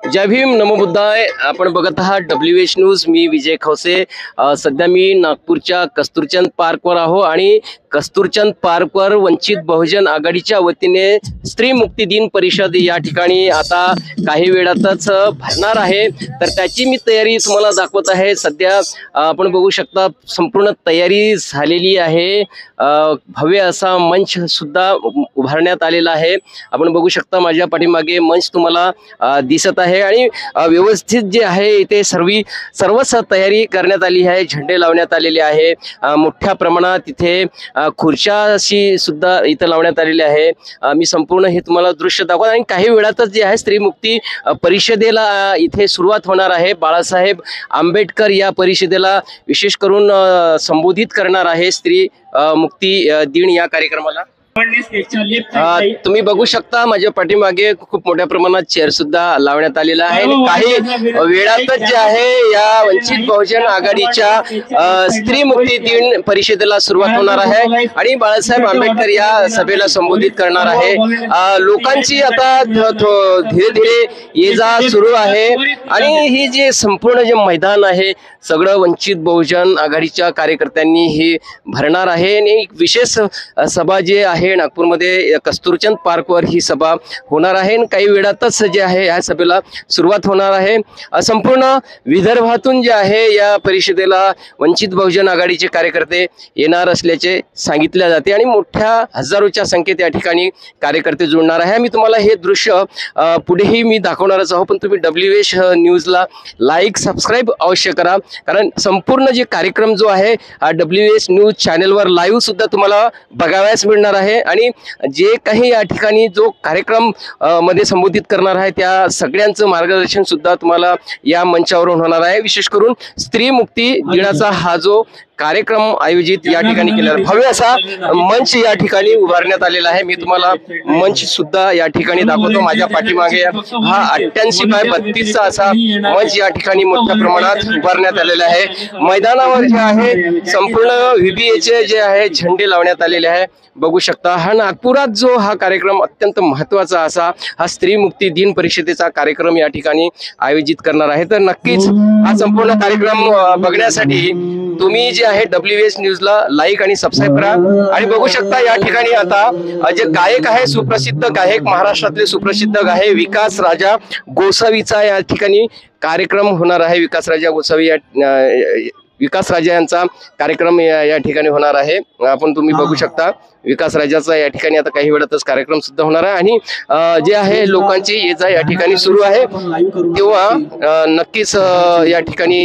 जय भीम, नमो बुद्धाय. आपण बघत आहात WH न्यूज. मी विजय खवसे. सध्या मी नागपूरच्या कस्तुरचंद पार्कवर आहो आणि कस्तुरचंद पार्कवर वंचित बहुजन आघाडीच्या वतीने स्त्री मुक्ती दिन परिषद या ठिकाणी आता काही वेळातच भरणार आहे. तर त्याची मी तयारी तुम्हाला दाखवत आहे. सध्या आपण बघू शकता संपूर्ण तयारी झालेली आहे. भव्य असा मंच सुद्धा उभारण्यात आलेला आहे. आपण बघू शकता माझ्या पाठीमागे मंच तुम्हाला दिसत आहे आणि व्यवस्थित जे आहे इथे सर्वच तयारी करण्यात आली आहे. झेंडे लावण्यात आलेले आहे. मोठ्या प्रमाणात इथे खुर्च्याशी सुद्धा इथं लावण्यात आलेले आहे. मी संपूर्ण हे तुम्हाला दृश्य दाखवतो आणि काही वेळातच जे आहे स्त्री मुक्ती परिषदेला इथे सुरुवात होणार आहे. बाळासाहेब आंबेडकर या परिषदेला विशेष करून संबोधित करणार आहे स्त्री मुक्ती दिन या कार्यक्रमाला. तुम्ही बघू शकता माझ्या पाठीमागे खूप मोठ्या प्रमाणात चेअर सुद्धा लावण्यात आलेला आहे. काही वेळातच जे आहे या वंचित बहुजन आघाडीच्या स्त्री मुक्ती दिन परिषदेला सुरुवात होणार आहे आणि बाळासाहेब आंबेडकर या सभेला संबोधित करणार आहे. लोकांची आता धीरे धीरे ये जा सुरू आहे आणि ही जे संपूर्ण जे मैदान आहे सगळं वंचित बहुजन आघाडीच्या कार्यकर्त्यांनी हे भरणार आहे आणि एक विशेष सभा जे आहे नागपूरमध्ये कस्तुरचंद पार्कवर ही सभा होणार आहे. काही वेळातच जे आहे या सभेला सुरुवात होणार आहे. संपूर्ण विदर्भातून जे आहे या परिषदेला वंचित बहुजन आघाडीचे कार्यकर्ते येणार असल्याचे सांगितले जाते आणि मोठ्या हजारोच्या संख्येत या ठिकाणी कार्यकर्ते जुळणार आहे. मी तुम्हाला हे दृश्य पुढेही मी दाखवणारच आहो, पण तुम्ही WH न्यूजला लाईक सबस्क्राईब अवश्य करा, कारण संपूर्ण जे कार्यक्रम जो आहे WH न्यूज चॅनलवर लाईव्ह सुद्धा तुम्हाला बघावयास मिळणार आहे आणि जे काही या ठिकाणी जो कार्यक्रम मध्ये संबोधित करणार आहे त्या सगळ्यांचं मार्गदर्शन सुद्धा तुम्हाला या मंचावरून होणार आहे. विशेष करून स्त्री मुक्ती दिनाचा हा जो कार्यक्रम आयोजित या ठिकाणी केला भव्य असा मंच या ठिकाणी उभारण्यात आलेला आहे. मी तुम्हाला मंच सुद्धा या ठिकाणी दाखवतो. माझ्या पाठीमागे हा 88x32 चा असा मंच या ठिकाणी मोठ्या प्रमाणात उभारण्यात आलेला आहे. मैदानावर जे आहे संपूर्ण VBA जे आहे झेंडे लावण्यात आलेले आहे. बघू शकता हा नागपुरात जो हा कार्यक्रम अत्यंत महत्त्वाचा असा हा स्त्री मुक्ती दिन परिषदेचा कार्यक्रम या ठिकाणी आयोजित करणार आहे. तर नक्कीच हा संपूर्ण कार्यक्रम बघण्यासाठी तुम्ही जे आहे WH न्यूजला लाईक आणि सबस्क्राईब करा. आणि बघू शकता या ठिकाणी आता जे गायक आहे सुप्रसिद्ध गायक महाराष्ट्रातले सुप्रसिद्ध गायक विकास राजा गोसावीचा या ठिकाणी कार्यक्रम होणार आहे. विकास राजा यांचा कार्यक्रम या ठिकाणी होणार आहे. आपण तुम्ही बघू शकता विकास राजाचा या ठिकाणी आता काही वेळातच कार्यक्रम सुद्धा होणार आहे आणि जे आहे लोकांची ये जा या ठिकाणी सुरू आहे. तेव्हा नक्कीच या ठिकाणी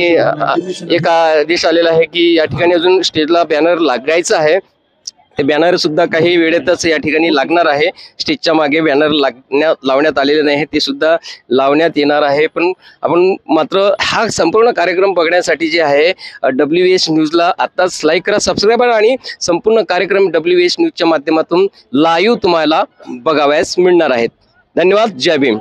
एक आदेश आलेला आहे की या ठिकाणी अजून स्टेजला बॅनर लागायचं आहे. ते बॅनर सुद्धा काही वेळेतच या ठिकाणी लागणार आहे. स्टेजच्या मागे बॅनर लावण्यात आलेले नाही, ते सुद्धा लावण्यात येणार आहे. पण आपण मात्र हा संपूर्ण कार्यक्रम बघण्यासाठी जे आहे WH न्यूजला आताच लाईक करा, सबस्क्राईब करा आणि संपूर्ण कार्यक्रम WH न्यूजच्या माध्यमातून लाईव्ह तुम्हाला बघावयास मिळणार आहेत. धन्यवाद. जय भीम.